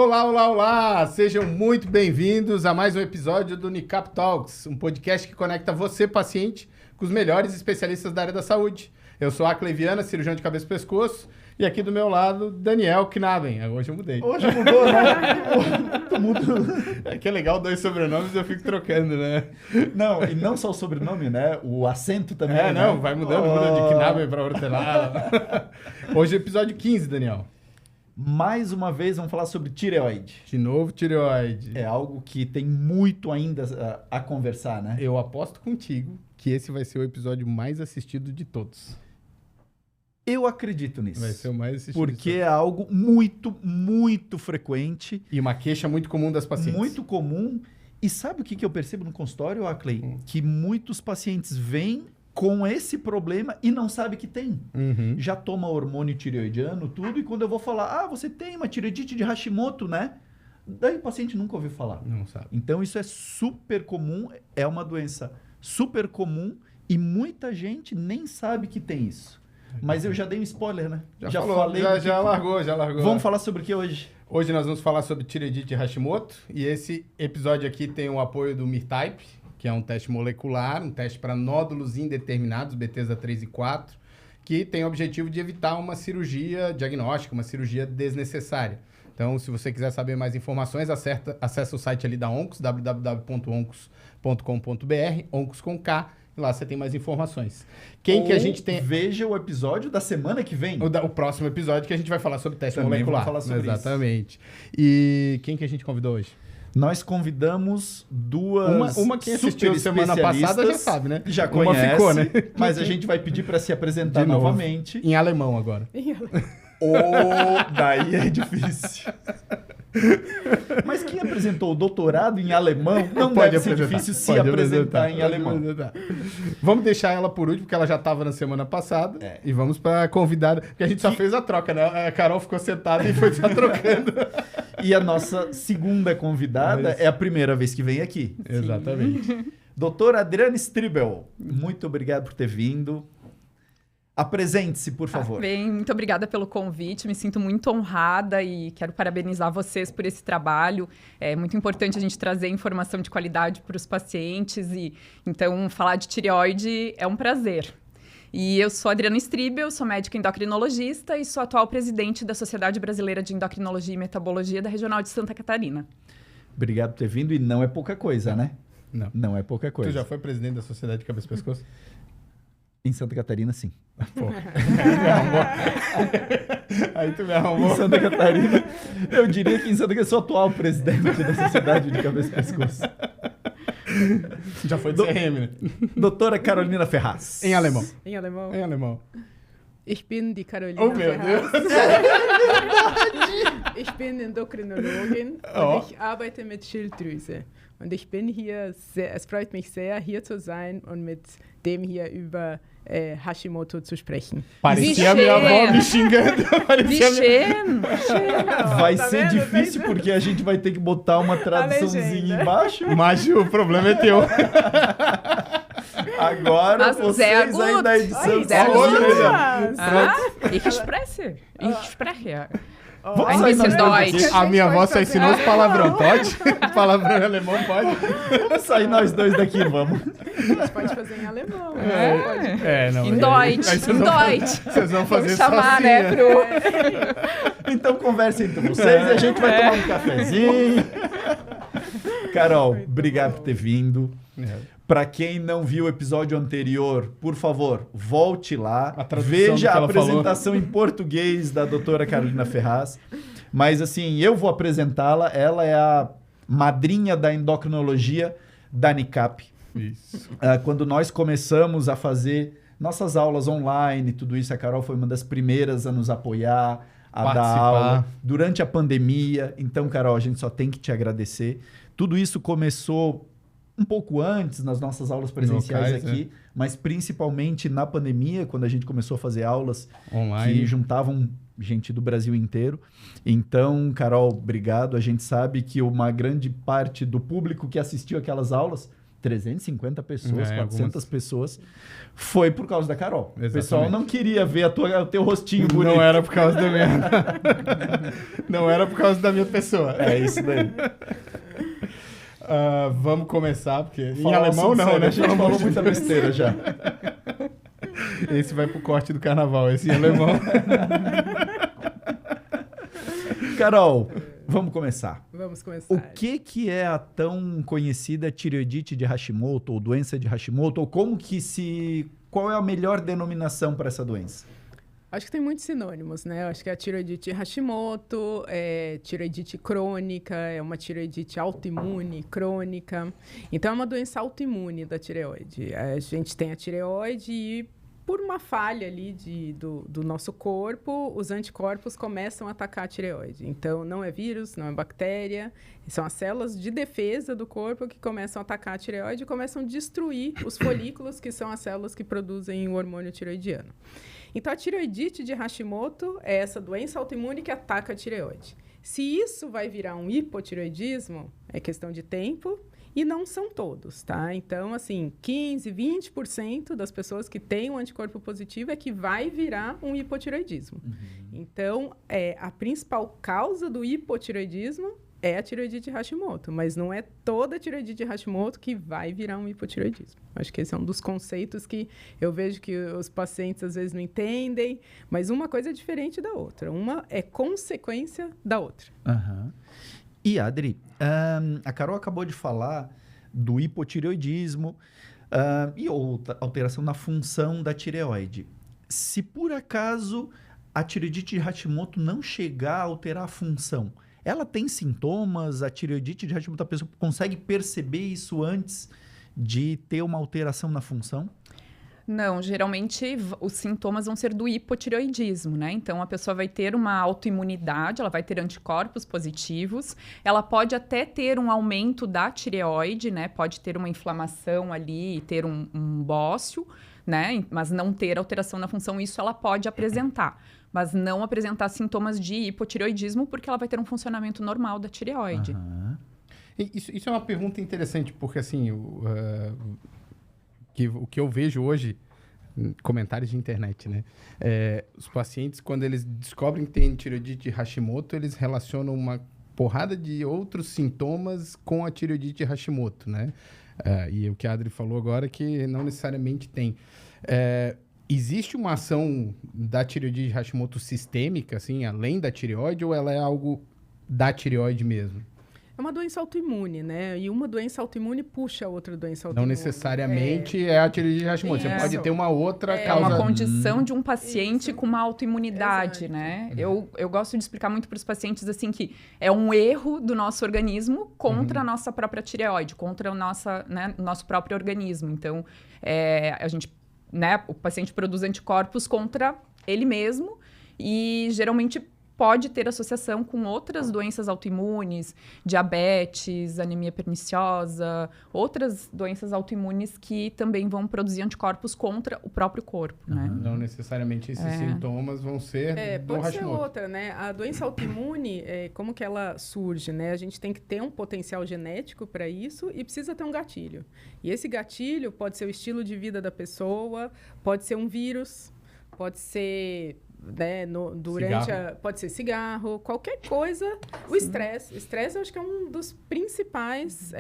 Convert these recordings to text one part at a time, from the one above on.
Olá, olá, olá! Sejam muito bem-vindos a mais um episódio do Unicap Talks, um podcast que conecta você, paciente, com os melhores especialistas da área da saúde. Eu sou a Cleviana, cirurgião de cabeça e pescoço, e aqui do meu lado, Daniel Knaben. Hoje eu mudei. Hoje mudou, né? Mudou. É que é legal, dois sobrenomes eu fico trocando, né? Não, e não só o sobrenome, né? O acento também. É, não, né? vai mudando, muda de Knaben para Hortelada. Hoje é episódio 15, Daniel. Mais uma vez, vamos falar sobre tireoide. De novo, tireoide. É algo que tem muito ainda a conversar, né? Eu aposto contigo que esse vai ser o episódio mais assistido de todos. Eu acredito nisso. Vai ser o mais assistido. Porque é algo muito, muito frequente. E uma queixa muito comum das pacientes. Muito comum. E sabe o que eu percebo no consultório, Acley? Que muitos pacientes vêm com esse problema e não sabe que tem. Uhum. Já toma hormônio tireoidiano, tudo, e quando eu vou falar, você tem uma tireoidite de Hashimoto, né? Daí o paciente nunca ouviu falar. Não sabe. Então isso é super comum, é uma doença super comum e muita gente nem sabe que tem isso. Mas eu já dei um spoiler, né? Já falei. Já largou. Vamos falar sobre o que hoje? Hoje nós vamos falar sobre tireoidite de Hashimoto e esse episódio aqui tem o apoio do MirType, que é um teste molecular, um teste para nódulos indeterminados, Bethesda 3 e 4, que tem o objetivo de evitar uma cirurgia diagnóstica, uma cirurgia desnecessária. Então, se você quiser saber mais informações, acessa o site ali da Oncos, www.oncos.com.br, Oncos com K, e lá você tem mais informações. Que a gente tem... Veja o episódio da semana que vem. O próximo episódio que a gente vai falar sobre teste Também molecular. Vamos falar sobre Exatamente. E quem que a gente convidou hoje? Nós convidamos duas Uma que assistiu semana passada já sabe, né? Já conhece, uma ficou, né? Mas a gente vai pedir para se apresentar De novo. novamente. Em alemão agora. Daí é difícil. Mas quem apresentou o doutorado em alemão não pode deve ser difícil se apresentar em alemão. Vamos deixar ela por último, porque ela já estava na semana passada. E vamos para a convidada, porque a gente só fez a troca, né? A Carol ficou sentada e foi só trocando. E a nossa segunda convidada é a primeira vez que vem aqui. Exatamente. Doutora Adriana Stribel, muito obrigado por ter vindo. Apresente-se, por favor. Bem, muito obrigada pelo convite, me sinto muito honrada e quero parabenizar vocês por esse trabalho. É muito importante a gente trazer informação de qualidade para os pacientes e então falar de tireoide é um prazer. E eu sou Adriana Stribel, sou médica endocrinologista e sou atual presidente da Sociedade Brasileira de Endocrinologia e Metabologia da Regional de Santa Catarina. Obrigado por ter vindo e não é pouca coisa, né? Não. Não é pouca coisa. Tu já foi presidente da Sociedade de Cabeça e Pescoço? Em Santa Catarina, sim. Pô. Aí tu me arrumou. Em Santa Catarina, eu diria que em Santa Catarina eu sou atual presidente da Sociedade de Cabeça e Pescoço. Já foi do CRM, né? Doutora Carolina Ferraz. Em alemão. Em alemão. Em alemão. Ich bin die Carolina Oh, meu Ferraz. Deus. Ich bin Endokrinologin und ich arbeite mit Schilddrüse. Und ich bin hier es freut mich sehr, hier zu sein und mit dem hier über Hashimoto zu sprechen. Parecia a minha avó me xingando. Vai ser difícil porque a gente vai ter que botar uma traduçãozinha embaixo. Mas o problema é teu. Agora Mas vocês aí da edição. Ich spreche. Vamos Ein sair bisschen nós dois Deutsch. daqui. A minha avó só ensinou os palavrão. Pode? Palavrão em alemão pode? Vamos sair nós dois daqui, vamos. A gente pode fazer em alemão. Não. Em Deutsch. Aí Em Deutsch. Vocês vão fazer Vamos chamar, só né, assim, Então conversem entre vocês e a gente vai tomar um cafezinho. Carol, obrigado por ter vindo. Para quem não viu o episódio anterior, por favor, volte lá, veja a apresentação em português da doutora Carolina Ferraz. Mas assim, eu vou apresentá-la, ela é a madrinha da endocrinologia da Unicap. Isso. Quando nós começamos a fazer nossas aulas online, tudo isso, a Carol foi uma das primeiras a nos apoiar, a dar aula durante a pandemia. Então, Carol, a gente só tem que te agradecer. Tudo isso começou um pouco antes, nas nossas aulas presenciais aqui, mas principalmente na pandemia, quando a gente começou a fazer aulas online, que juntavam gente do Brasil inteiro. Então, Carol, obrigado. A gente sabe que uma grande parte do público que assistiu aquelas aulas 350 pessoas, 400 algumas... pessoas, foi por causa da Carol. Exatamente. O pessoal não queria ver o teu rostinho bonito. Não era por causa da minha... Não era por causa da minha pessoa. É isso daí. Vamos começar, porque Fala em alemão não, sério, né? A gente falou muita besteira já. Esse vai pro corte do carnaval, esse em alemão. Carol, vamos começar. Vamos começar. O que é a tão conhecida tireoidite de Hashimoto, ou doença de Hashimoto, ou qual é a melhor denominação para essa doença? Acho que tem muitos sinônimos, né? Acho que a tireoidite Hashimoto, tireoidite crônica, é uma tireoidite autoimune crônica. Então, é uma doença autoimune da tireoide. A gente tem a tireoide e, por uma falha ali do nosso corpo, os anticorpos começam a atacar a tireoide. Então, não é vírus, não é bactéria, são as células de defesa do corpo que começam a atacar a tireoide e começam a destruir os folículos, que são as células que produzem o hormônio tireoidiano. Então, a tireoidite de Hashimoto é essa doença autoimune que ataca a tireoide. Se isso vai virar um hipotireoidismo, é questão de tempo. E não são todos, tá? Então, assim, 15%, 20% das pessoas que têm um anticorpo positivo é que vai virar um hipotireoidismo. Uhum. Então, a principal causa do hipotireoidismo é a tireoidite Hashimoto, mas não é toda a tireoidite Hashimoto que vai virar um hipotireoidismo. Acho que esse é um dos conceitos que eu vejo que os pacientes às vezes não entendem, mas uma coisa é diferente da outra. Uma é consequência da outra. Uhum. E, Adri, a Carol acabou de falar do hipotireoidismo e outra alteração na função da tireoide. Se por acaso a tireoidite de Hashimoto não chegar a alterar a função, ela tem sintomas? A tireoidite de Hashimoto, a pessoa consegue perceber isso antes de ter uma alteração na função? Não, geralmente os sintomas vão ser do hipotireoidismo, né? Então, a pessoa vai ter uma autoimunidade, ela vai ter anticorpos positivos, ela pode até ter um aumento da tireoide, né? Pode ter uma inflamação ali, ter um bócio, né? Mas não ter alteração na função, isso ela pode apresentar. Mas não apresentar sintomas de hipotireoidismo, porque ela vai ter um funcionamento normal da tireoide. Uhum. Isso é uma pergunta interessante, porque assim... o que eu vejo hoje, comentários de internet, né? Os pacientes, quando eles descobrem que tem tireoidite Hashimoto, eles relacionam uma porrada de outros sintomas com a tireoidite Hashimoto, né? E o que a Adri falou agora é que não necessariamente tem. Existe uma ação da tireoidite Hashimoto sistêmica, assim, além da tireoide, ou ela é algo da tireoide mesmo? É uma doença autoimune, né? E uma doença autoimune puxa a outra doença autoimune. Não necessariamente é a tireoidite Hashimoto. Você pode ter uma outra causa. É uma condição de um paciente com uma autoimunidade, Exato. né? Eu gosto de explicar muito para os pacientes assim que é um erro do nosso organismo contra a nossa própria tireoide, contra o nosso próprio organismo. Então, a gente, né? O paciente produz anticorpos contra ele mesmo e geralmente pode ter associação com outras doenças autoimunes, diabetes, anemia perniciosa, outras doenças autoimunes que também vão produzir anticorpos contra o próprio corpo, né? Não necessariamente esses sintomas vão ser do pode Hashimoto. ser outra, né? A doença autoimune, como que ela surge, né? A gente tem que ter um potencial genético para isso e precisa ter um gatilho. E esse gatilho pode ser o estilo de vida da pessoa, pode ser um vírus, pode ser... né, pode ser cigarro, qualquer coisa. O estresse. O estresse eu acho que é um dos principais,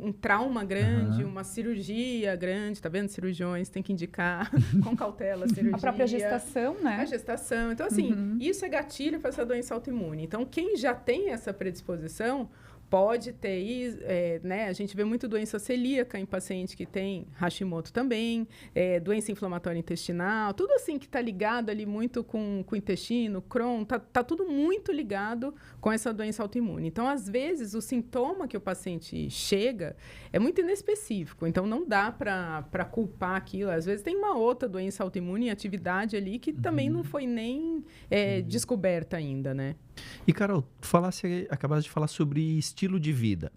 um trauma grande, uma cirurgia grande, tá vendo? Cirurgiões, tem que indicar com cautela a cirurgia. A própria gestação, né? A gestação. Então, assim, isso é gatilho para essa doença autoimune. Então, quem já tem essa predisposição pode ter, né? A gente vê muito doença celíaca em paciente que tem Hashimoto também, doença inflamatória intestinal, tudo assim que está ligado ali muito com o intestino, Crohn, tá tudo muito ligado com essa doença autoimune. Então, às vezes, o sintoma que o paciente chega é muito inespecífico, então não dá para culpar aquilo. Às vezes tem uma outra doença autoimune em atividade ali que também não foi nem descoberta ainda, né? E, Carol, acabaste de falar sobre estilo de vida.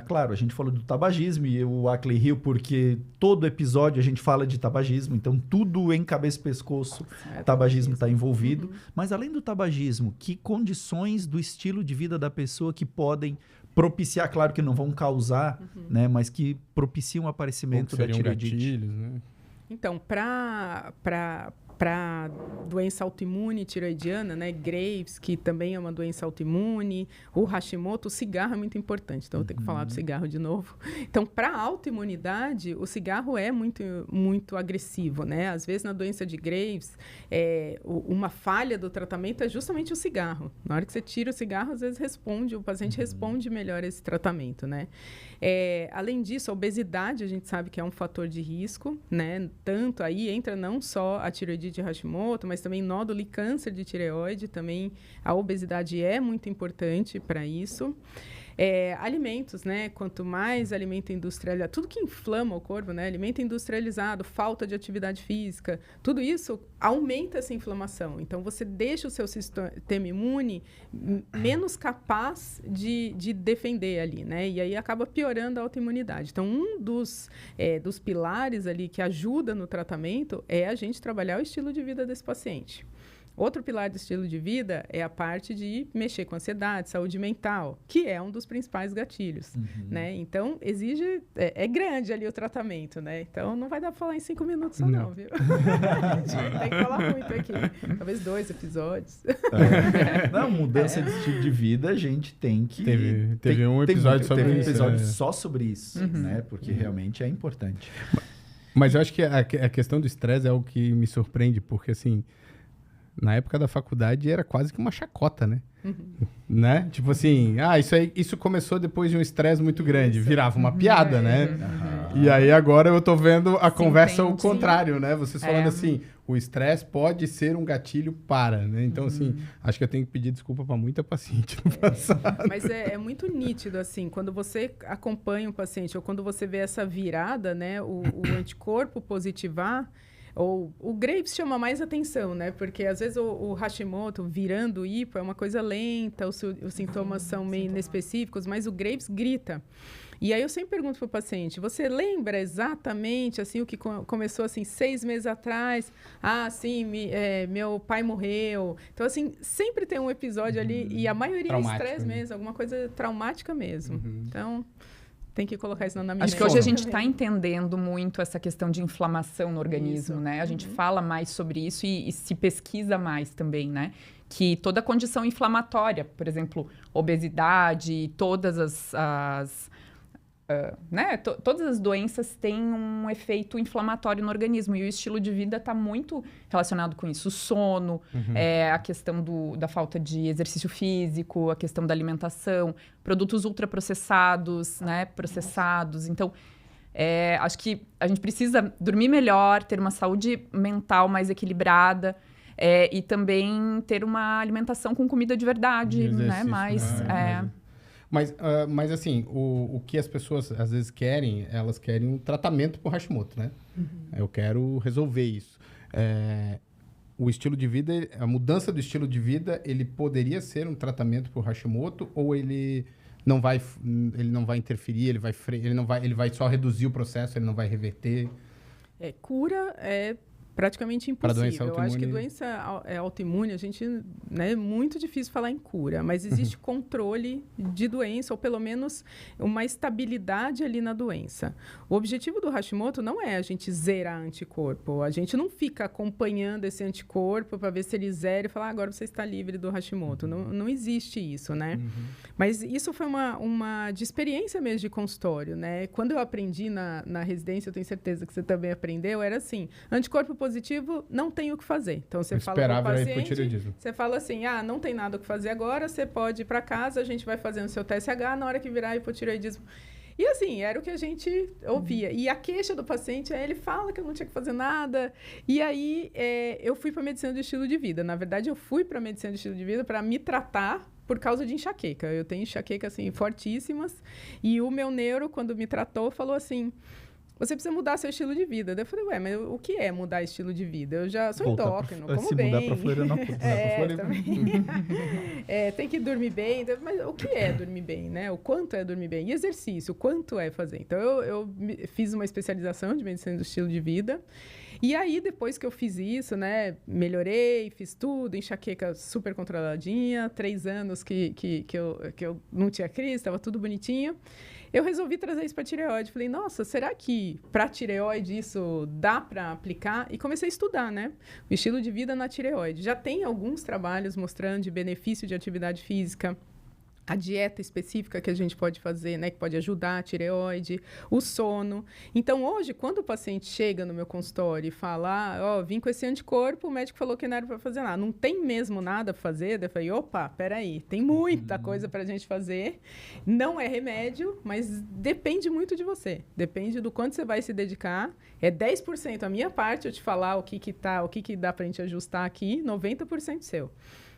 Claro, a gente falou do tabagismo e o Ackley riu porque todo episódio a gente fala de tabagismo, então tudo em cabeça e pescoço, tabagismo está envolvido. Mas além do tabagismo, que condições do estilo de vida da pessoa que podem propiciar, claro que não vão causar, né? Mas que propiciam o aparecimento da tireoidite. Gatilhos, né? Então, para doença autoimune tireoidiana, né, Graves, que também é uma doença autoimune, o Hashimoto, o cigarro é muito importante. Então, eu tenho que falar do cigarro de novo. Então, para autoimunidade, o cigarro é muito, muito agressivo, né? Às vezes, na doença de Graves, uma falha do tratamento é justamente o cigarro. Na hora que você tira o cigarro, às vezes o paciente responde melhor a esse tratamento, né? Além disso, a obesidade, a gente sabe que é um fator de risco, né? Tanto aí entra não só a tireoidite de Hashimoto, mas também nódulo e câncer de tireoide, também a obesidade é muito importante para isso. Alimentos, né? Quanto mais alimento industrializado, tudo que inflama o corpo, né? Alimento industrializado, falta de atividade física, tudo isso aumenta essa inflamação. Então, você deixa o seu sistema imune menos capaz de defender ali, né? E aí acaba piorando a autoimunidade. Então, um dos pilares ali que ajuda no tratamento é a gente trabalhar o estilo de vida desse paciente. Outro pilar do estilo de vida é a parte de mexer com ansiedade, saúde mental, que é um dos principais gatilhos, né? Então, exige... É grande ali o tratamento, né? Então, não vai dar para falar em 5 minutos só não, viu? Tem que falar muito aqui. Talvez 2 episódios. Não, mudança de estilo de vida, a gente tem que... Teve um episódio sobre isso. Teve um episódio só sobre isso, né? Porque realmente é importante. Mas eu acho que a questão do estresse é o que me surpreende, porque, assim... Na época da faculdade era quase que uma chacota, né? Né? Tipo assim, isso começou depois de um estresse muito grande. Virava uma piada, né? E aí agora eu tô vendo a conversa ao contrário, né? Vocês falando assim, o estresse pode ser um gatilho para, né? Então, assim, acho que eu tenho que pedir desculpa para muita paciente no passado. Mas é muito nítido, assim, quando você acompanha um paciente ou quando você vê essa virada, né? O anticorpo positivar... Ou o Graves chama mais atenção, né? Porque às vezes o Hashimoto virando hipo é uma coisa lenta, os sintomas são meio inespecíficos, mas o Graves grita. E aí eu sempre pergunto para o paciente, você lembra exatamente assim o que começou assim 6 meses atrás? Sim, meu pai morreu. Então assim, sempre tem um episódio ali e a maioria é estresse mesmo, alguma coisa traumática mesmo. Então... Tem que colocar isso na memória. Acho que hoje a gente está entendendo muito essa questão de inflamação no organismo, né? A gente fala mais sobre isso e se pesquisa mais também, né? Que toda condição inflamatória, por exemplo, obesidade, todas todas as doenças têm um efeito inflamatório no organismo e o estilo de vida está muito relacionado com isso. O sono, a questão da falta de exercício físico, a questão da alimentação, produtos ultraprocessados, né, processados. Então, acho que a gente precisa dormir melhor, ter uma saúde mental mais equilibrada e também ter uma alimentação com comida de verdade, né, Mas assim, o que as pessoas às vezes querem, elas querem um tratamento para o Hashimoto, né? Eu quero resolver isso. O estilo de vida, a mudança do estilo de vida, ele poderia ser um tratamento para o Hashimoto ou ele não vai interferir, ele vai só reduzir o processo, ele não vai reverter? Cura é praticamente impossível. Eu acho que doença autoimune, a gente, né, é muito difícil falar em cura, mas existe controle de doença, ou pelo menos uma estabilidade ali na doença. O objetivo do Hashimoto não é a gente zerar anticorpo. A gente não fica acompanhando esse anticorpo para ver se ele zera e falar, agora você está livre do Hashimoto. Não existe isso, né? Mas isso foi uma de experiência mesmo de consultório, né? Quando eu aprendi na residência, eu tenho certeza que você também aprendeu, era assim, anticorpo positivo, não tem o que fazer. Então, você fala para o paciente, você fala assim, não tem nada o que fazer agora, você pode ir para casa, a gente vai fazendo o seu TSH, na hora que virar hipotireoidismo. E assim, era o que a gente ouvia. E a queixa do paciente ele fala que eu não tinha que fazer nada. E aí, eu fui para a medicina do estilo de vida. Na verdade, eu fui para a medicina do estilo de vida para me tratar por causa de enxaqueca. Eu tenho enxaqueca, assim, fortíssimas. E o meu neuro, quando me tratou, falou assim, você precisa mudar seu estilo de vida. Daí eu falei, mas o que é mudar estilo de vida? Eu já sou endócrino, como bem. Mudar para Florianópolis. Tem que dormir bem. Mas o que é dormir bem, né? O quanto é dormir bem? E exercício, o quanto é fazer? Então, eu fiz uma especialização de medicina do estilo de vida. E aí, depois que eu fiz isso, né, melhorei, fiz tudo, enxaqueca super controladinha, 3 anos que eu não tinha crise, estava tudo bonitinho. Eu resolvi trazer isso para tireoide. Falei, nossa, será que para tireoide isso dá para aplicar? E comecei a estudar, né? O estilo de vida na tireoide. Já tem alguns trabalhos mostrando de benefício de atividade física, a dieta específica que a gente pode fazer, né, que pode ajudar a tireoide, o sono. Então, hoje, quando o paciente chega no meu consultório e fala, vim com esse anticorpo, o médico falou que não era para fazer nada. Não tem mesmo nada para fazer? Eu falei, opa, peraí, tem muita coisa para a gente fazer. Não é remédio, mas depende muito de você. Depende do quanto você vai se dedicar. É 10% a minha parte, eu te falar o que dá para a gente ajustar aqui, 90% seu.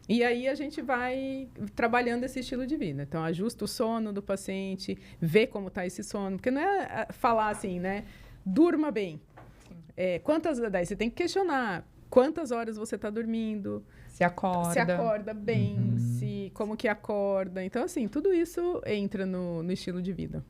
E aí a gente vai trabalhando esse estilo de vida. Então, ajusta o sono do paciente, vê como está esse sono. Porque não é falar assim, né? Durma bem. Daí você tem que questionar quantas horas você está dormindo. Se acorda bem, como que acorda. Então, assim, tudo isso entra no estilo de vida.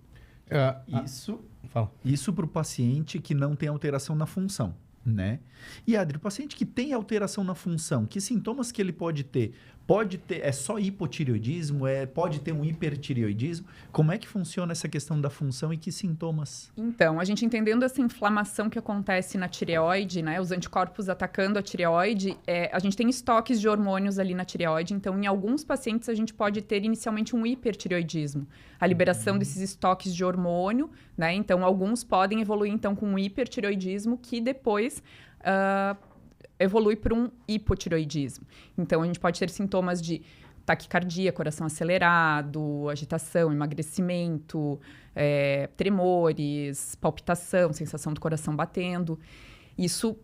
Isso para o paciente que não tem alteração na função. Né? E, Adri, o paciente que tem alteração na função, que sintomas que ele pode ter? Pode ter, é só hipotireoidismo? Pode ter um hipertireoidismo? Como é que funciona essa questão da função e que sintomas? Então, a gente entendendo essa inflamação que acontece na tireoide, né? Os anticorpos atacando a tireoide, a gente tem estoques de hormônios ali na tireoide. Então, em alguns pacientes, a gente pode ter inicialmente um hipertireoidismo. A liberação desses estoques de hormônio, né? Então, alguns podem evoluir, então, com um hipertireoidismo que depois evolui para um hipotireoidismo. Então, a gente pode ter sintomas de taquicardia, coração acelerado, agitação, emagrecimento, tremores, palpitação, sensação do coração batendo. Isso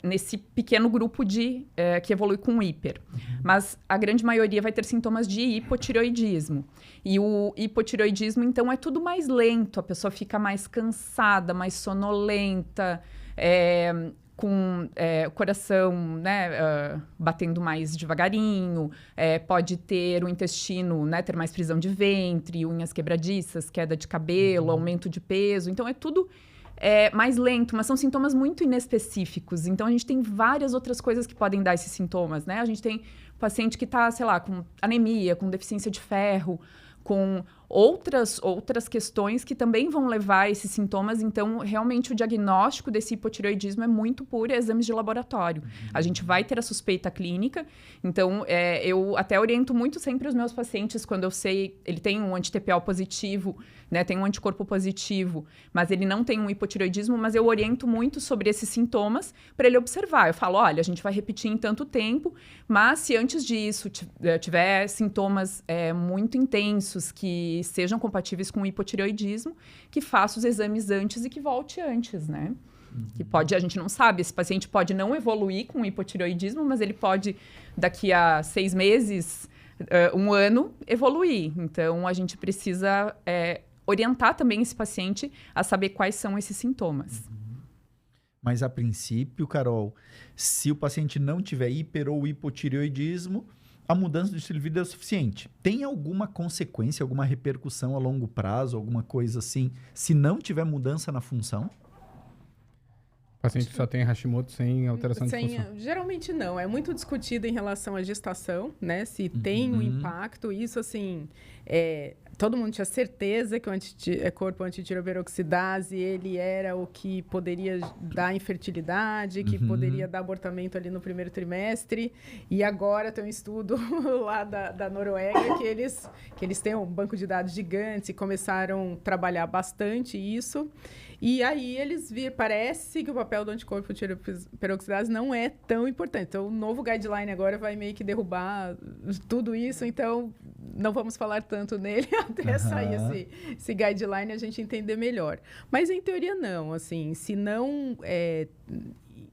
nesse pequeno grupo que evolui com hiper. Mas a grande maioria vai ter sintomas de hipotireoidismo. E o hipotireoidismo, então, é tudo mais lento. A pessoa fica mais cansada, mais sonolenta, com o coração, né, batendo mais devagarinho, pode ter o intestino, né, ter mais prisão de ventre, unhas quebradiças, queda de cabelo, aumento de peso. Então, é tudo mais lento, mas são sintomas muito inespecíficos. Então, a gente tem várias outras coisas que podem dar esses sintomas, né? A gente tem paciente que está, sei lá, com anemia, com deficiência de ferro, com outras questões que também vão levar a esses sintomas. Então, realmente, o diagnóstico desse hipotireoidismo é muito por exames de laboratório. A gente vai ter a suspeita clínica. Então, eu até oriento muito sempre os meus pacientes quando eu sei ele tem um anti-TPO positivo, né, tem um anticorpo positivo, mas ele não tem um hipotireoidismo, mas eu oriento muito sobre esses sintomas para ele observar. Eu falo, olha, a gente vai repetir em tanto tempo, mas se antes disso tiver sintomas muito intensos que sejam compatíveis com o hipotireoidismo, que faça os exames antes e que volte antes, né? Que pode, a gente não sabe, esse paciente pode não evoluir com o hipotireoidismo, mas ele pode, daqui a 6 meses, 1 ano, evoluir. Então, a gente precisa orientar também esse paciente a saber quais são esses sintomas. Mas, a princípio, Carol, se o paciente não tiver hiper ou hipotireoidismo, a mudança do estilo de vida é o suficiente. Tem alguma consequência, alguma repercussão a longo prazo, alguma coisa assim, se não tiver mudança na função? O paciente só tem Hashimoto sem alteração de função? Geralmente não. É muito discutido em relação à gestação, né? Se tem um impacto. Isso, assim, todo mundo tinha certeza que o corpo antitireoperoxidase, ele era o que poderia dar infertilidade, que poderia dar abortamento ali no primeiro trimestre. E agora tem um estudo lá da Noruega que eles têm um banco de dados gigante e começaram a trabalhar bastante isso. E aí parece que o papel do anticorpo peroxidase não é tão importante. Então, o novo guideline agora vai meio que derrubar tudo isso. Então, não vamos falar tanto nele até sair esse guideline e a gente entender melhor. Mas, em teoria, não. Assim, se não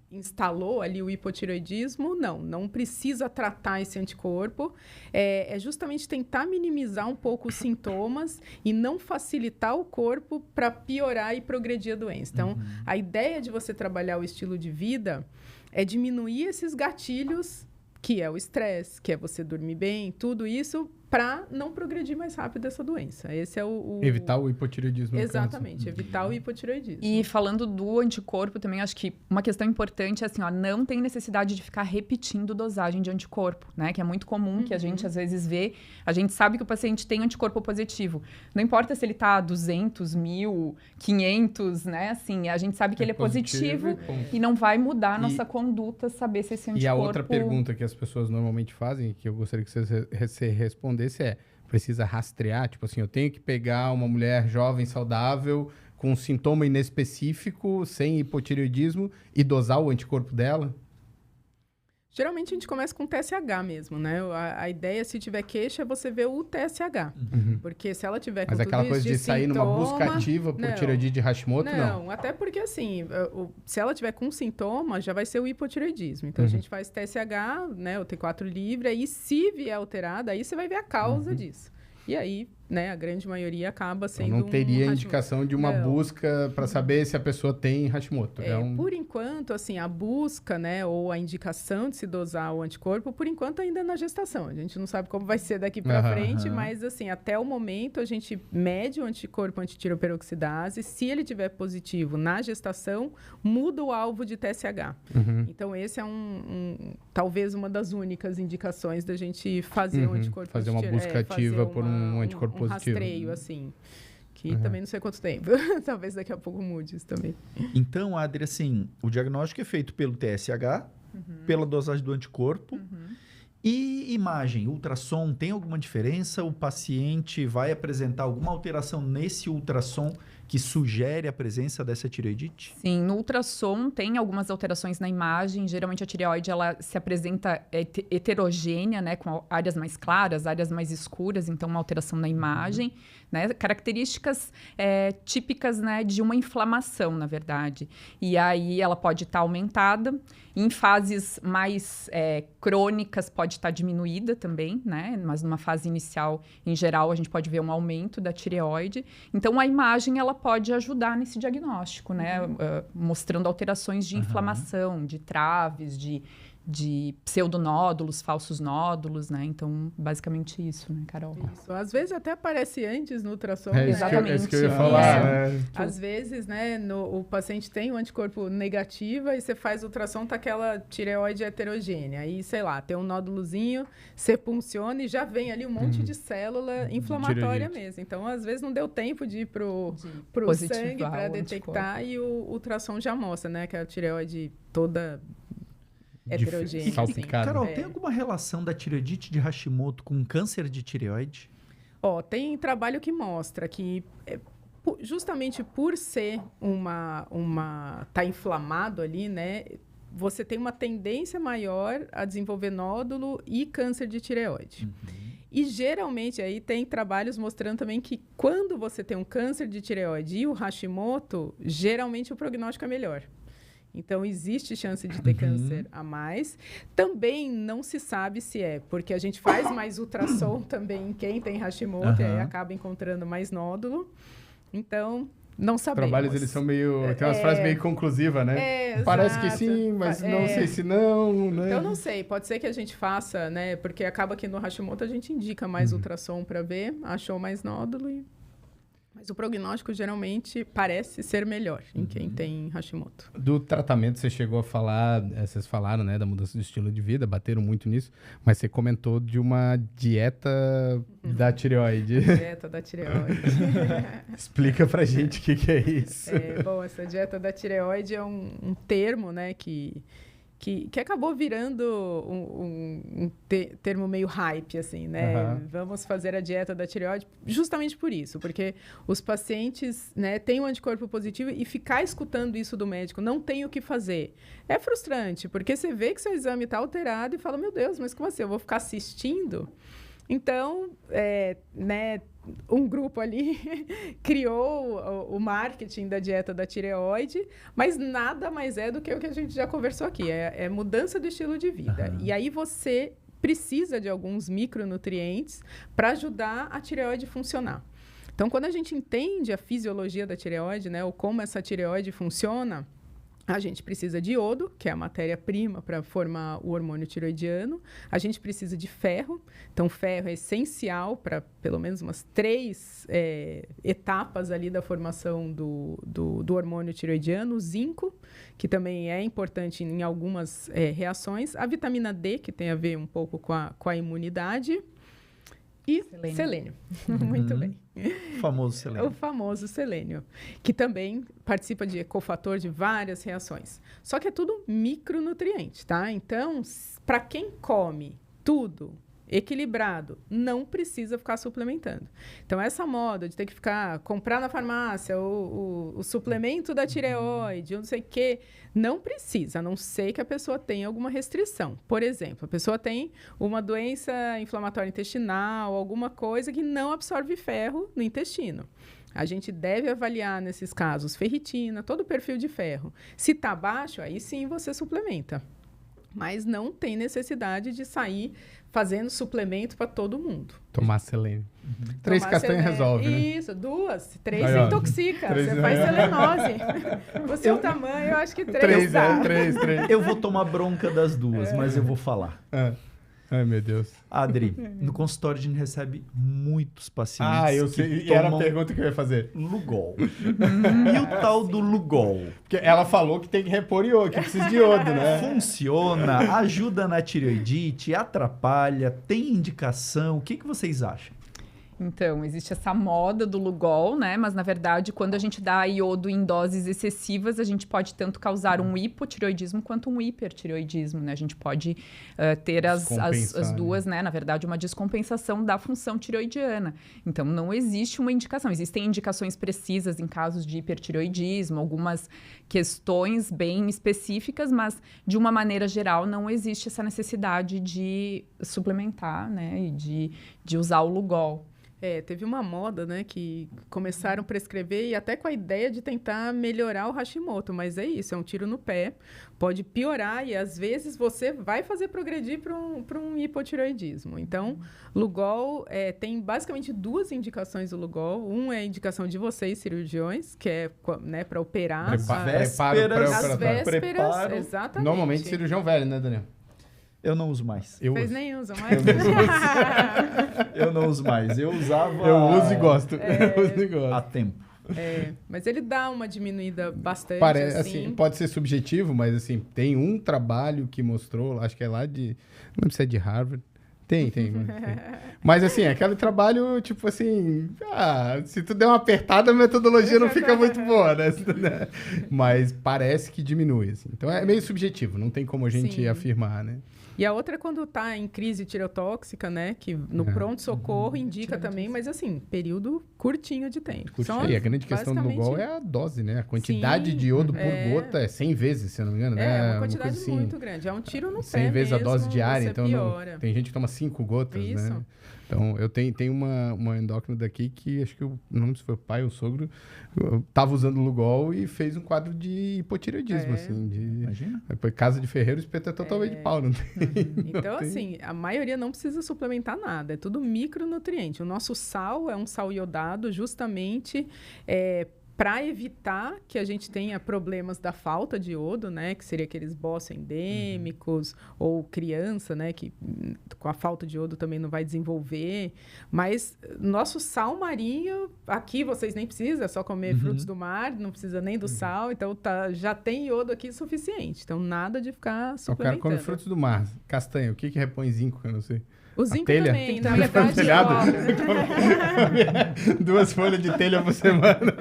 instalou ali o hipotireoidismo, não precisa tratar esse anticorpo, é justamente tentar minimizar um pouco os sintomas e não facilitar o corpo para piorar e progredir a doença. Então, a ideia de você trabalhar o estilo de vida é diminuir esses gatilhos, que é o estresse, que é você dormir bem, tudo isso para não progredir mais rápido essa doença. Esse é evitar o hipotireoidismo. Exatamente, evitar o hipotireoidismo. E falando do anticorpo, também acho que uma questão importante é assim, ó, não tem necessidade de ficar repetindo dosagem de anticorpo, né? Que é muito comum que a gente às vezes vê. A gente sabe que o paciente tem anticorpo positivo. Não importa se ele tá 200, 1000, 500, né? Assim, a gente sabe que ele é positivo e não vai mudar a nossa conduta saber se esse anticorpo... E a outra pergunta que as pessoas normalmente fazem, que eu gostaria que você respondesse precisa rastrear? Tipo assim, eu tenho que pegar uma mulher jovem, saudável, com um sintoma inespecífico, sem hipotireoidismo, e dosar o anticorpo dela? Geralmente a gente começa com TSH mesmo, né? A ideia, se tiver queixa, é você ver o TSH. Porque se ela tiver com Mas aquela coisa de sair numa busca ativa por tireoidite de Hashimoto, não? Não, até porque assim, se ela tiver com sintoma, já vai ser o hipotireoidismo. Então a gente faz TSH, né, o T4 livre, aí se vier alterada, aí você vai ver a causa disso. E aí, né, a grande maioria acaba sendo não teria indicação de uma busca para saber se a pessoa tem Hashimoto. Por enquanto, assim, a busca, né, ou a indicação de se dosar o anticorpo, por enquanto ainda é na gestação. A gente não sabe como vai ser daqui para frente, mas assim, até o momento a gente mede o anticorpo antitireoperoxidase. Se ele tiver positivo na gestação, muda o alvo de TSH. Então esse é talvez uma das únicas indicações da gente fazer um anticorpo fazer uma busca ativa por um anticorpo positivo. Rastreio, assim. Que também não sei quanto tempo. Talvez daqui a pouco mude isso também. Então, Adri, assim, o diagnóstico é feito pelo TSH, pela dosagem do anticorpo. E imagem, ultrassom, tem alguma diferença? O paciente vai apresentar alguma alteração nesse ultrassom que sugere a presença dessa tireoidite? Sim, no ultrassom tem algumas alterações na imagem. Geralmente a tireoide ela se apresenta heterogênea, né, com áreas mais claras, áreas mais escuras, então uma alteração na imagem, né, características típicas, né, de uma inflamação, na verdade. E aí ela pode estar aumentada. Em fases mais crônicas pode estar diminuída também, né? Mas numa fase inicial, em geral, a gente pode ver um aumento da tireoide. Então, a imagem ela pode ajudar nesse diagnóstico, né? Mostrando alterações de inflamação, de traves, de pseudonódulos, falsos nódulos, né? Então, basicamente isso, né, Carol? Isso. Às vezes até aparece antes no ultrassom. Exatamente. Isso que eu ia falar. Às vezes, né, o paciente tem um anticorpo negativo e você faz ultrassom, tá aquela tireoide heterogênea. Aí, sei lá, tem um nódulozinho, você punciona e já vem ali um monte de célula inflamatória mesmo. Então, às vezes não deu tempo de ir pro sangue para detectar e o ultrassom já mostra, né, aquela tireoide toda heterogênea. Carol, tem alguma relação da tireoidite de Hashimoto com câncer de tireoide? Tem trabalho que mostra que justamente por ser tá inflamado ali, né, você tem uma tendência maior a desenvolver nódulo e câncer de tireoide. E geralmente aí tem trabalhos mostrando também que quando você tem um câncer de tireoide e o Hashimoto, geralmente o prognóstico é melhor. Então, existe chance de ter câncer a mais. Também não se sabe se porque a gente faz mais ultrassom também em quem tem Hashimoto, e aí acaba encontrando mais nódulo. Então, não sabemos. Os trabalhos, eles são meio... Tem umas frases meio conclusivas, né? Parece que sim, mas não sei se não, né? Então, não sei. Pode ser que a gente faça, né? Porque acaba que no Hashimoto a gente indica mais ultrassom para ver, achou mais nódulo e... Mas o prognóstico geralmente parece ser melhor em quem tem Hashimoto. Do tratamento, você chegou a falar, vocês falaram, né, da mudança de estilo de vida, bateram muito nisso, mas você comentou de uma dieta da tireoide. Dieta da tireoide. Explica pra gente o que é isso. Bom, essa dieta da tireoide é um termo, né, que acabou virando um termo meio hype, assim, né? Vamos fazer a dieta da tireoide justamente por isso, porque os pacientes, né, têm um anticorpo positivo e ficar escutando isso do médico, não tem o que fazer. É frustrante, porque você vê que seu exame está alterado e fala, meu Deus, mas como assim? Eu vou ficar assistindo? Então, né, um grupo ali criou o marketing da dieta da tireoide, mas nada mais é do que o que a gente já conversou aqui, é mudança do estilo de vida. E aí você precisa de alguns micronutrientes para ajudar a tireoide a funcionar. Então, quando a gente entende a fisiologia da tireoide, né, ou como essa tireoide funciona, A gente precisa de iodo, que é a matéria-prima para formar o hormônio tiroidiano. A gente precisa de ferro. Então, ferro é essencial para pelo menos umas 3 etapas ali da formação do hormônio tiroidiano. O zinco, que também é importante em algumas reações. A vitamina D, que tem a ver um pouco com a imunidade. E selênio. Muito bem. O famoso selênio. O famoso selênio, que também participa de cofator de várias reações. Só que é tudo micronutriente, tá? Então, para quem come tudo equilibrado, não precisa ficar suplementando. Então, essa moda de ter que comprar na farmácia o suplemento da tireoide, eu não sei o quê, não precisa, a não ser que a pessoa tenha alguma restrição. Por exemplo, a pessoa tem uma doença inflamatória intestinal, alguma coisa que não absorve ferro no intestino. A gente deve avaliar, nesses casos, ferritina, todo o perfil de ferro. Se está baixo, aí sim você suplementa. Mas não tem necessidade de sair fazendo suplemento para todo mundo. Tomar selênio. 3 castanhas resolve, né? Isso, 2, 3 você intoxica. Você faz selenose. O seu tamanho, eu acho que 3 dá. 3. Eu vou tomar bronca das 2, mas eu vou falar. Ai, meu Deus. Adri, no consultório a gente recebe muitos pacientes eu sei. E era a pergunta que eu ia fazer. Lugol. E o tal do Lugol? Porque ela falou que tem que repor iodo, que precisa de iodo, né? Funciona? Ajuda na tireoidite? Atrapalha? Tem indicação? O que vocês acham? Então, existe essa moda do Lugol, né? Mas, na verdade, quando a gente dá iodo em doses excessivas, a gente pode tanto causar um hipotireoidismo quanto um hipertireoidismo, né? A gente pode ter as duas, né? Na verdade, uma descompensação da função tireoidiana. Então, não existe uma indicação. Existem indicações precisas em casos de hipertireoidismo, algumas questões bem específicas, mas, de uma maneira geral, não existe essa necessidade de suplementar, né? E de usar o Lugol. Teve uma moda, né, que começaram a prescrever e até com a ideia de tentar melhorar o Hashimoto, mas é isso, é um tiro no pé, pode piorar e às vezes você vai fazer progredir para um hipotireoidismo. Então, Lugol tem basicamente 2 indicações do Lugol. É a indicação de vocês, cirurgiões, que é, né, para operar. As vésperas, preparo. Exatamente. Normalmente cirurgião velho, né, Daniel? Eu não uso mais. Vocês nem usam mais? Eu não uso mais. Eu usava... Eu uso e gosto. Eu uso e gosto. Há tempo. Mas ele dá uma diminuída bastante, assim, pode ser subjetivo, mas assim, tem um trabalho que mostrou, acho que é lá de... Não lembro se é de Harvard. Tem. Mas assim, aquele trabalho, tipo assim... se tu der uma apertada, a metodologia não fica muito boa, né? Mas parece que diminui, assim. Então é meio subjetivo, não tem como a gente afirmar, né? E a outra é quando está em crise tireotóxica, né? Que no pronto-socorro indica também, mas assim, período curtinho de tempo. E a grande questão do Lugol é a dose, né? A quantidade de iodo por gota é 100 vezes, se eu não me engano, né? Uma quantidade muito grande. É um tiro no pé 100 vezes mesmo, a dose diária, então tem gente que toma 5 gotas, isso. né? Então, eu tenho uma endócrina daqui que acho que não lembro se foi o pai ou o sogro, tava usando Lugol e fez um quadro de hipotireoidismo, assim. Imagina. Depois, casa de ferreiro, espeta totalmente de pau, não tem? Então, assim, a maioria não precisa suplementar nada, é tudo micronutriente. O nosso sal é um sal iodado justamente para evitar que a gente tenha problemas da falta de iodo, né? Que seria aqueles bossos endêmicos, ou criança, né? Que com a falta de iodo também não vai desenvolver. Mas nosso sal marinho, aqui vocês nem precisam, é só comer frutos do mar, não precisa nem do sal. Então, já tem iodo aqui suficiente. Então, nada de ficar suplementando. O cara come frutos do mar, castanha. O que repõe zinco, que eu não sei? O zinco também, na verdade. 2 folhas de telha por semana.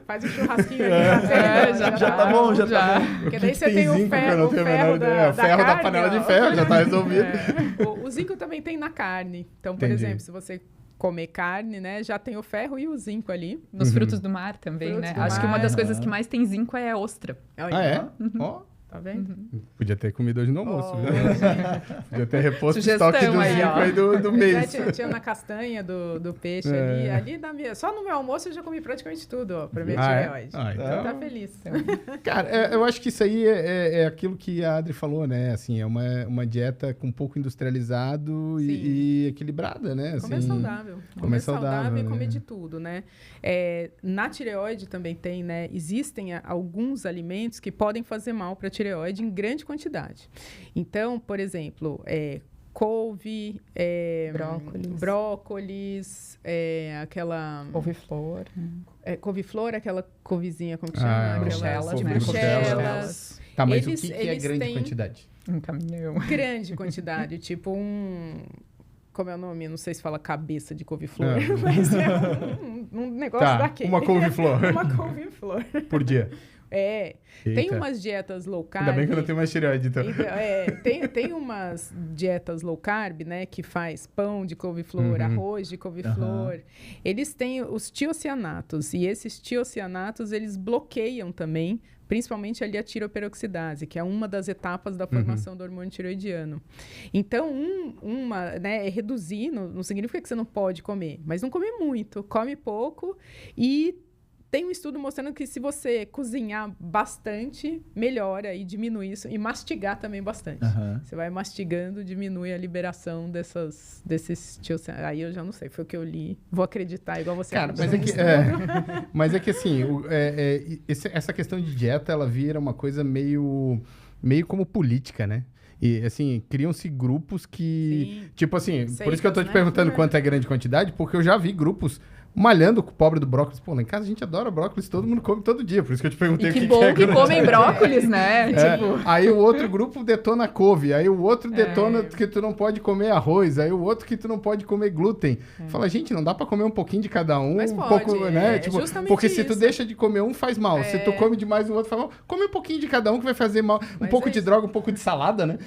Faz um churrasquinho ali. Já tá bom. Porque daí você tem o ferro da panela de ferro, já tá resolvido. O zinco também tem na carne. Então, por exemplo, se você comer carne, né, já tem o ferro e o zinco ali. Nos frutos do mar também, né? Acho que uma das coisas que mais tem zinco é a ostra. É? Ó. Tá vendo? Podia ter comido hoje no almoço, Oh, viu? Podia ter reposto o Sugestão estoque do aí, zinco ó. aí do mês. Tinha na castanha do peixe É. ali da minha. Só no meu almoço eu já comi praticamente tudo, ó, pra minha Ah, é? tireoide. Ah, então- Tá feliz. Cara, eu acho que isso aí é aquilo que a Adri falou, né? Assim, é uma dieta com um pouco industrializado e equilibrada, né? Comer Assim, saudável. comer saudável, e né? comer de tudo, né? Na tireoide também tem, né? Existem alguns alimentos que podem fazer mal para a tireoide em grande quantidade. Então, por exemplo, couve, brócolis, aquela... Couve-flor. Couve-flor, aquela couvezinha, como que Ah, chama? Aquela bruxelas, de né? bruxelas. Tá, mas Eles- o que é eles grande têm- quantidade? Um caminhão. Grande quantidade, tipo como é o nome? Não sei se fala cabeça de couve-flor, Não. mas é um negócio Tá, daquele. uma couve-flor Uma couve-flor. por dia. Tem Eita. umas dietas low carb. Ainda bem que eu não tenho mais tireoide, então. Tem umas dietas low carb, né? Que faz pão de couve-flor, Uhum. arroz de couve-flor. Eles têm os tiocianatos. E esses tiocianatos, eles bloqueiam também, principalmente ali a tiroperoxidase, que é uma das etapas da formação do hormônio tiroidiano. Então, reduzir não significa que você não pode comer, mas não come muito, come pouco e tem um estudo mostrando que se você cozinhar bastante, melhora e diminui isso. E mastigar também bastante. Você vai mastigando, diminui a liberação desses tiocianatos. Aí eu já não sei, foi o que eu li. Vou acreditar, igual você. Cara, mas é que assim, essa questão de dieta, ela vira uma coisa meio como política, né? E, assim, criam-se grupos que... Sim. Tipo assim, por isso que eu tô te Seitas, né? perguntando quanto é grande quantidade, porque eu já vi grupos malhando com o pobre do brócolis. Pô, lá em casa a gente adora brócolis, todo mundo come todo dia. Por isso que eu te perguntei E o que que bom é que grande. comem brócolis, né? É, Tipo, aí o outro grupo detona couve, aí o outro detona que tu não pode comer arroz, aí o outro que tu não pode comer glúten. Fala, gente, não dá pra comer um pouquinho de cada um, Mas um pode, pouco, né? é Tipo, justamente porque se tu isso. deixa de comer um, faz mal. Se tu come demais o outro, faz mal. Come um pouquinho de cada um que vai fazer mal. Um Mas pouco é de isso. droga, um pouco de salada, né?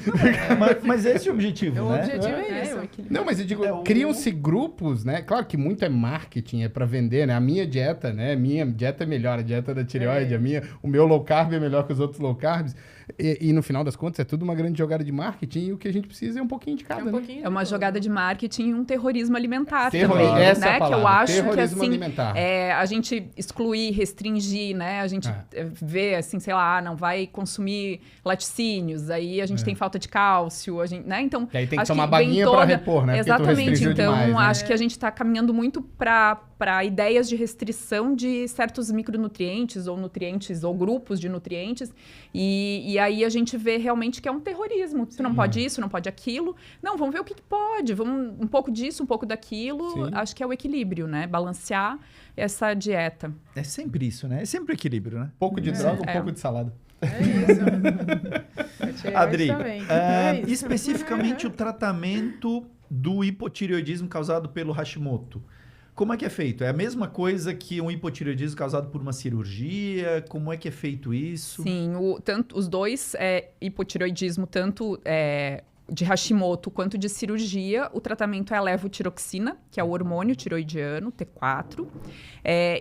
Mas esse é o objetivo, O né? objetivo é isso. o equilíbrio. Não, mas eu digo, É o- criam-se grupos, né? Claro que muito é marketing, é pra vender, né? A minha dieta, né? Minha dieta é melhor, a dieta da tireoide, o meu low carb é melhor que os outros low carbs. E no final das contas é tudo uma grande jogada de marketing e o que a gente precisa é um pouquinho de cada, É um né? pouquinho É uma de tudo. jogada de marketing e um terrorismo alimentar Terrorismo, também, essa é a né? Que palavra, eu acho que terrorismo assim, alimentar. a gente excluir, restringir, né? A gente vê assim, sei lá, não vai consumir laticínios, aí a gente tem falta de cálcio, a gente, né? Então, E aí tem que acho tomar vem baguinha pra repor, né? Porque tu Exatamente. restringiu Então, demais, né? acho que a gente está caminhando muito para ideias de restrição de certos micronutrientes ou nutrientes ou grupos de nutrientes e aí a gente vê realmente que é um terrorismo. Tu não pode isso, não pode aquilo. Não, vamos ver o que pode. Vamos um pouco disso, um pouco daquilo. Sim. Acho que é o equilíbrio, né? Balancear essa dieta. É sempre isso, né? É sempre o equilíbrio, né? Um pouco de droga, um É. pouco de salada. É isso. A tireoide Adri, também. É isso. especificamente o tratamento do hipotireoidismo causado pelo Hashimoto. Como é que é feito? É a mesma coisa que um hipotireoidismo causado por uma cirurgia? Como é que é feito isso? Sim, os dois, hipotireoidismo, tanto de Hashimoto quanto de cirurgia, o tratamento é a levotiroxina, que é o hormônio tiroidiano, T4,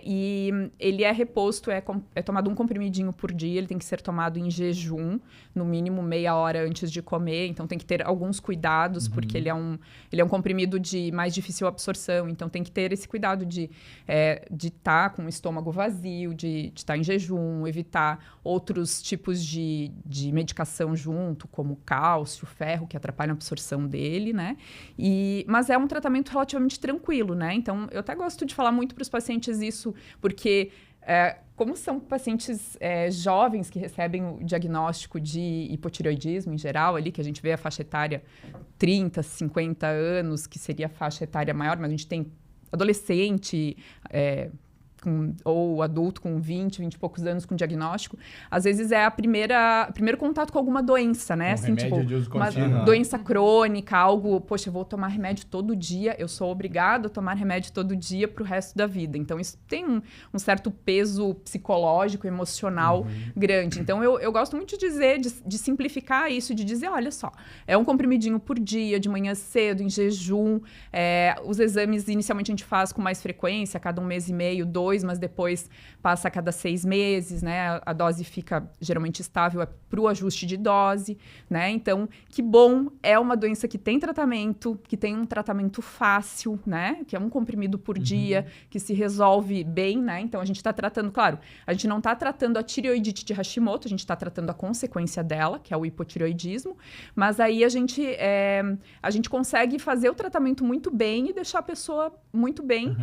e ele é reposto, é tomado um comprimidinho por dia, ele tem que ser tomado em jejum, no mínimo meia hora antes de comer, então tem que ter alguns cuidados, porque ele é um comprimido de mais difícil absorção, então tem que ter esse cuidado de estar com o estômago vazio, de estar em jejum, evitar outros tipos de medicação junto, como cálcio, ferro, que atrapalham a absorção dele, né? Mas é um tratamento relativamente tranquilo, né? Então, eu até gosto de falar muito para os pacientes isso, porque como são pacientes jovens que recebem o diagnóstico de hipotireoidismo em geral, ali que a gente vê a faixa etária 30, 50 anos, que seria a faixa etária maior, mas a gente tem adolescente, ou adulto com 20 e poucos anos com diagnóstico, às vezes é primeiro contato com alguma doença, né? Assim, remédio de uso uma contínuo. doença crônica, algo, poxa, eu vou tomar remédio todo dia, eu sou obrigado a tomar remédio todo dia pro resto da vida. Então, isso tem um certo peso psicológico, emocional grande. Então, eu gosto muito de dizer, de simplificar isso, de dizer, olha só, é um comprimidinho por dia, de manhã cedo, em jejum. Os exames, inicialmente, a gente faz com mais frequência, a cada 1 mês e meio, 2 2, mas depois passa a cada 6 meses, né? A dose fica geralmente estável para o ajuste de dose, né? Então, que bom, é uma doença que tem tratamento, que tem um tratamento fácil, né? Que é um comprimido por dia, que se resolve bem, né? Então, a gente está tratando, claro, a gente não está tratando a tireoidite de Hashimoto, a gente está tratando a consequência dela, que é o hipotireoidismo, mas aí a gente consegue fazer o tratamento muito bem e deixar a pessoa muito bem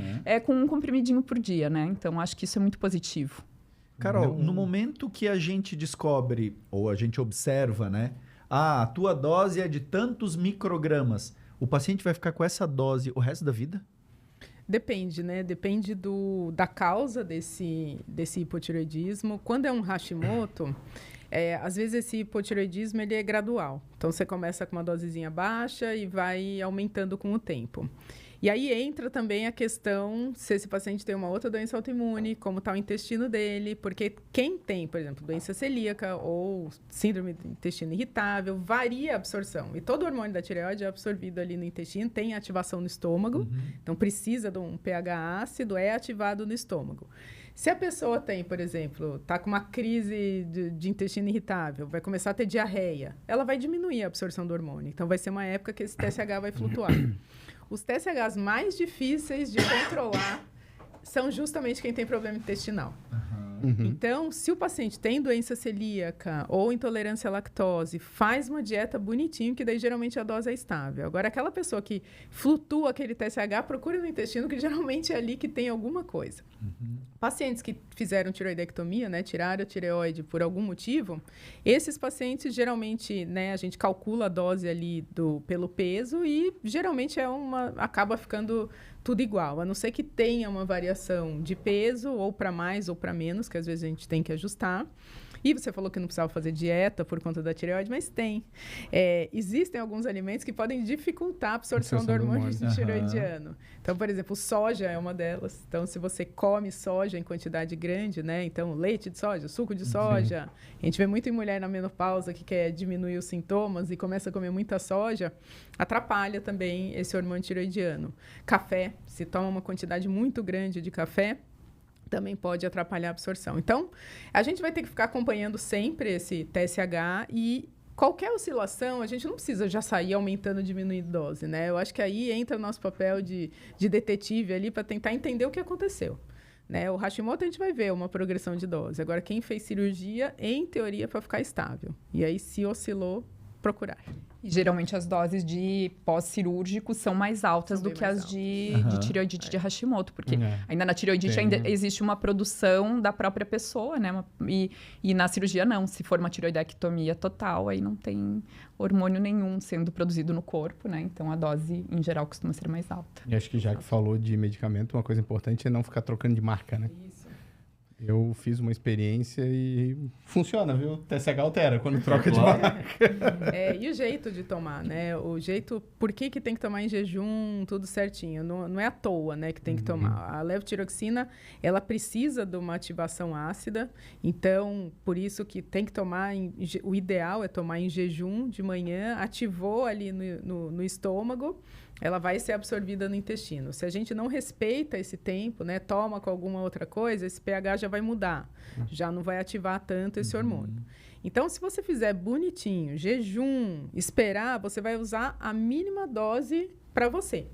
com um comprimidinho por dia, né? Então, acho que isso é muito positivo. Carol, no momento que a gente descobre, ou a gente observa, né? A tua dose é de tantos microgramas. O paciente vai ficar com essa dose o resto da vida? Depende, né? Depende da causa desse hipotireoidismo. Quando é um Hashimoto, às vezes esse hipotireoidismo ele é gradual. Então, você começa com uma dosezinha baixa e vai aumentando com o tempo. E aí entra também a questão se esse paciente tem uma outra doença autoimune, como está o intestino dele, porque quem tem, por exemplo, doença celíaca ou síndrome do intestino irritável, varia a absorção. E todo hormônio da tireoide é absorvido ali no intestino, tem ativação no estômago, então precisa de um pH ácido, é ativado no estômago. Se a pessoa tem, por exemplo, está com uma crise de intestino irritável, vai começar a ter diarreia, ela vai diminuir a absorção do hormônio. Então, vai ser uma época que esse TSH vai flutuar. Os TSHs mais difíceis de controlar são justamente quem tem problema intestinal. Então, se o paciente tem doença celíaca ou intolerância à lactose, faz uma dieta bonitinho, que daí geralmente a dose é estável. Agora, aquela pessoa que flutua aquele TSH, procura no intestino, que geralmente é ali que tem alguma coisa. Pacientes que fizeram tireoidectomia, né, tiraram a tireoide por algum motivo, esses pacientes geralmente, né, a gente calcula a dose ali pelo peso e geralmente acaba ficando tudo igual, a não ser que tenha uma variação de peso, ou para mais ou para menos, que às vezes a gente tem que ajustar. E você falou que não precisava fazer dieta por conta da tireoide, mas tem. Existem alguns alimentos que podem dificultar a absorção do hormônio tireoidiano. Então, por exemplo, soja é uma delas. Então, se você come soja em quantidade grande, né? Então, leite de soja, suco de soja. A gente vê muito em mulher na menopausa que quer diminuir os sintomas e começa a comer muita soja, atrapalha também esse hormônio tireoidiano. Café, se toma uma quantidade muito grande de café, também pode atrapalhar a absorção. Então, a gente vai ter que ficar acompanhando sempre esse TSH e qualquer oscilação, a gente não precisa já sair aumentando, diminuindo dose, né? Eu acho que aí entra o nosso papel de detetive ali para tentar entender o que aconteceu. Né? O Hashimoto a gente vai ver uma progressão de dose. Agora, quem fez cirurgia, em teoria, para ficar estável. E aí, se oscilou, procurar. E geralmente as doses de pós-cirúrgico são mais altas do que as de tireoidite de Hashimoto, porque ainda na tireoidite ainda existe uma produção da própria pessoa, né? E na cirurgia não, se for uma tireoidectomia total, aí não tem hormônio nenhum sendo produzido no corpo, né? Então a dose em geral costuma ser mais alta. E acho que já que falou de medicamento, uma coisa importante é não ficar trocando de marca, né? Isso. Eu fiz uma experiência e funciona, viu? TSH altera quando troca de marca. E o jeito de tomar, né? O jeito... Por que tem que tomar em jejum, tudo certinho? Não é à toa, né, que tem que tomar. A levotiroxina, ela precisa de uma ativação ácida. Então, por isso que tem que tomar... O ideal é tomar em jejum de manhã. Ativou ali no estômago, ela vai ser absorvida no intestino. Se a gente não respeita esse tempo, né, toma com alguma outra coisa, esse pH já vai mudar, já não vai ativar tanto esse hormônio. Então, se você fizer bonitinho, jejum, esperar, você vai usar a mínima dose para você.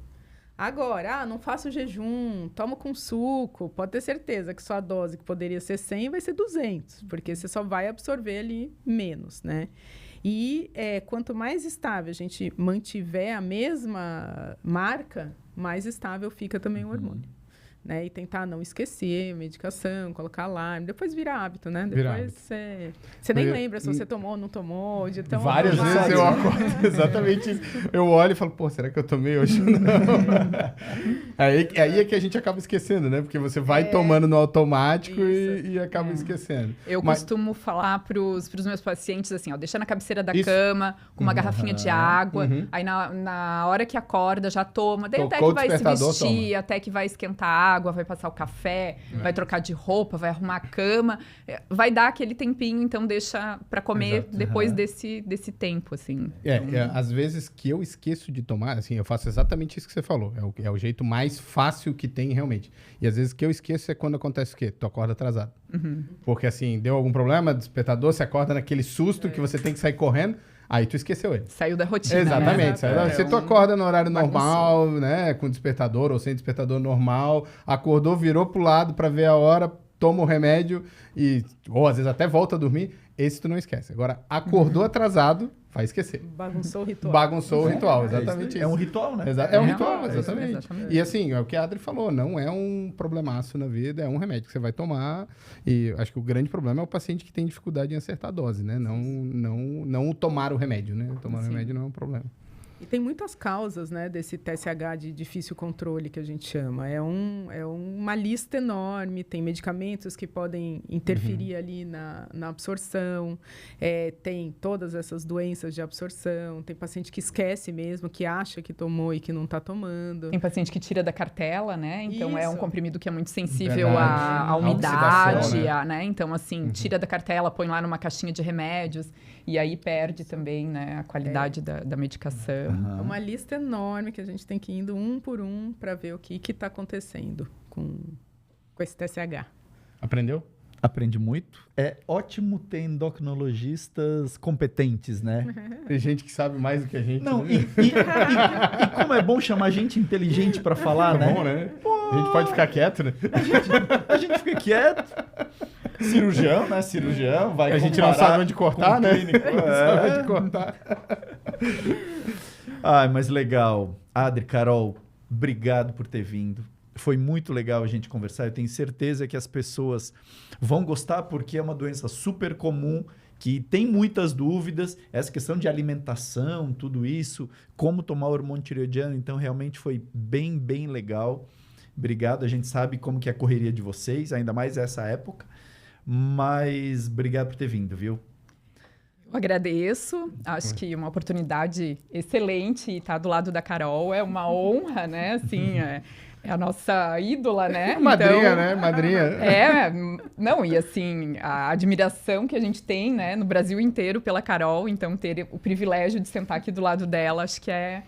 Agora, não faço jejum, tomo com suco, pode ter certeza que sua dose, que poderia ser 100, vai ser 200, porque você só vai absorver ali menos, né? E quanto mais estável a gente mantiver a mesma marca, mais estável fica também o hormônio. Né? E tentar não esquecer medicação, colocar alarme. Depois vira hábito, né? Depois você nem lembra se você tomou ou não tomou. De tão várias vezes eu acordo exatamente isso. Eu olho e falo, pô, será que eu tomei hoje? Não. Aí é que a gente acaba esquecendo, né? Porque você vai tomando no automático e acaba esquecendo. Eu costumo falar pros meus pacientes assim, ó, deixar na cabeceira da cama, com uma garrafinha de água. Aí na hora que acorda, já toma. Daí até que vai se vestir, até que vai esquentar água, vai passar o café, vai trocar de roupa, vai arrumar a cama. Vai dar aquele tempinho, então deixa para comer depois desse tempo, assim. Às vezes que eu esqueço de tomar, assim, eu faço exatamente isso que você falou. É o jeito mais fácil que tem realmente. E às vezes que eu esqueço é quando acontece o quê? Tu acorda atrasado. Porque assim, deu algum problema, despertador, você acorda naquele susto que você tem que sair correndo. Aí tu esqueceu ele. Saiu da rotina, exatamente. né? Se tu acorda no horário normal, né? Com despertador ou sem despertador normal, acordou, virou pro lado pra ver a hora, toma o remédio ou às vezes até volta a dormir, esse tu não esquece. Agora, acordou atrasado, vai esquecer. Bagunçou o ritual. Bagunçou o ritual, exatamente isso. É um ritual, né? É um ritual, exatamente. E assim, é o que a Adri falou, não é um problemaço na vida, é um remédio que você vai tomar. E acho que o grande problema é o paciente que tem dificuldade em acertar a dose, né? Não tomar o remédio, né? Tomar o remédio não é um problema. E tem muitas causas, né, desse TSH de difícil controle, que a gente chama. É uma lista enorme, tem medicamentos que podem interferir ali na absorção, tem todas essas doenças de absorção, tem paciente que esquece mesmo, que acha que tomou e que não está tomando. Tem paciente que tira da cartela, né? Então, é um comprimido que é muito sensível Verdade. à umidade, oxidação, né? Então, assim, tira da cartela, põe lá numa caixinha de remédios, e aí perde também, né, a qualidade da medicação. É uma lista enorme que a gente tem que ir indo um por um para ver o que está acontecendo com esse TSH. Aprendeu? Aprendi muito. É ótimo ter endocrinologistas competentes, né? Tem gente que sabe mais do que a gente. Não, né? e como é bom chamar gente inteligente para falar, né? Bom, né? A gente pode ficar quieto, né? A gente fica quieto. Cirurgião, né? Cirurgião, vai A gente não sabe onde cortar, né? Não sabe onde cortar. Ai, mas legal. Adri, Carol, obrigado por ter vindo. Foi muito legal a gente conversar. Eu tenho certeza que as pessoas vão gostar porque é uma doença super comum, que tem muitas dúvidas. Essa questão de alimentação, tudo isso, como tomar hormônio tireoidiano. Então, realmente foi bem, bem legal. Obrigado. A gente sabe como que é a correria de vocês, ainda mais essa época. Mas obrigado por ter vindo, viu? Eu agradeço, acho que uma oportunidade excelente estar do lado da Carol, é uma honra, né, assim, é a nossa ídola, né? Madrinha, então, né? Madrinha. Não, e assim, a admiração que a gente tem, né, no Brasil inteiro pela Carol, então ter o privilégio de sentar aqui do lado dela, acho que é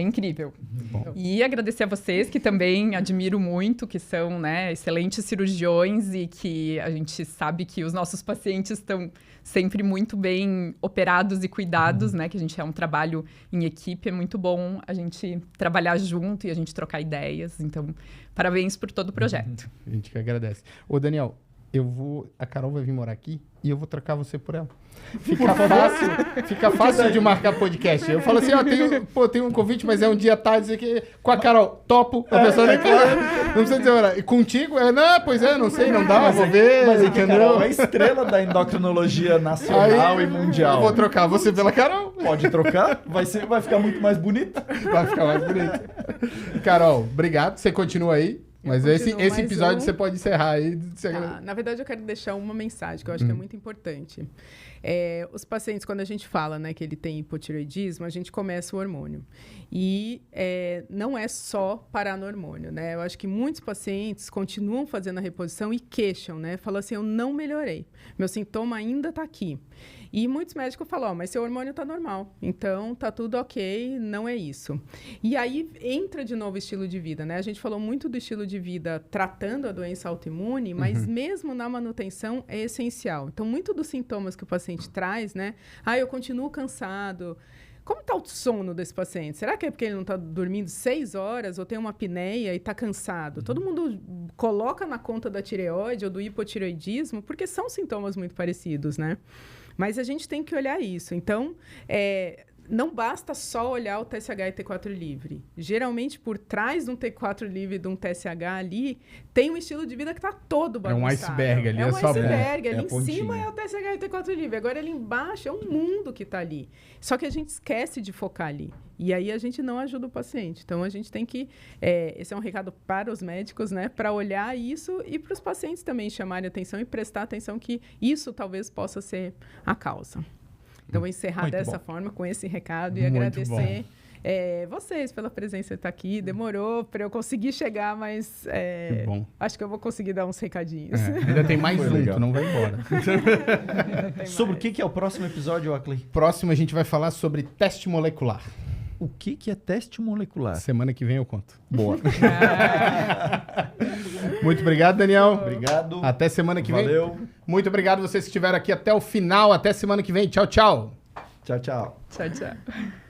incrível. Bom. E agradecer a vocês, que também admiro muito, que são, né, excelentes cirurgiões e que a gente sabe que os nossos pacientes estão sempre muito bem operados e cuidados, né? Que a gente é um trabalho em equipe, é muito bom a gente trabalhar junto e a gente trocar ideias. Então, parabéns por todo o projeto. A gente que agradece. Ô, Daniel, a Carol vai vir morar aqui e eu vou trocar você por ela. Fica fácil de marcar podcast. Eu falo assim, tenho um convite, mas é um dia tarde, isso aqui, com a Carol, topo. A pessoa nem não precisa dizer hora. E contigo? Não sei, não dá, vou ver. Mas a Carol é a estrela da endocrinologia nacional e mundial. Eu vou trocar você pela Carol. Pode trocar, vai ficar muito mais bonito. Vai ficar mais bonito. Carol, obrigado, você continua aí. Mas esse episódio você pode encerrar aí. Na verdade, eu quero deixar uma mensagem que eu acho que é muito importante. Os pacientes, quando a gente fala, né, que ele tem hipotireoidismo, a gente começa o hormônio. E não é só parar no hormônio, né? Eu acho que muitos pacientes continuam fazendo a reposição e queixam, né? Falam assim, eu não melhorei. Meu sintoma ainda está aqui. E muitos médicos falam, mas seu hormônio está normal, então tá tudo ok, não é isso. E aí entra de novo o estilo de vida, né? A gente falou muito do estilo de vida tratando a doença autoimune, mas mesmo na manutenção é essencial. Então, muito dos sintomas que o paciente traz, né? Eu continuo cansado. Como está o sono desse paciente? Será que é porque ele não está dormindo 6 horas ou tem uma apneia e está cansado? Todo mundo coloca na conta da tireoide ou do hipotireoidismo porque são sintomas muito parecidos, né? Mas a gente tem que olhar isso. Então, não basta só olhar o TSH e T4 livre. Geralmente, por trás de um T4 livre e de um TSH ali, tem um estilo de vida que está todo bagunçado. É um iceberg ali. É um iceberg. Ali em pontinha. cima é o TSH e T4 livre. Agora, ali embaixo é um mundo que está ali. Só que a gente esquece de focar ali. E aí, a gente não ajuda o paciente. Então, a gente tem que... esse é um recado para os médicos, né? Para olhar isso e para os pacientes também chamarem atenção e prestar atenção que isso talvez possa ser a causa. Então, vou encerrar dessa forma, com esse recado, e Muito agradecer vocês pela presença de estar aqui. Demorou para eu conseguir chegar, mas Que bom. acho que eu vou conseguir dar uns recadinhos. Ainda tem mais Foi um, legal. tu não vai embora. Sobre o que é o próximo episódio, Oakley? Próximo a gente vai falar sobre teste molecular. O que é teste molecular? Semana que vem eu conto. Boa. Muito obrigado, Daniel. Obrigado. Até semana que vem. Valeu. Muito obrigado vocês que estiveram aqui até o final. Até semana que vem. Tchau, tchau. Tchau, tchau. Tchau, tchau.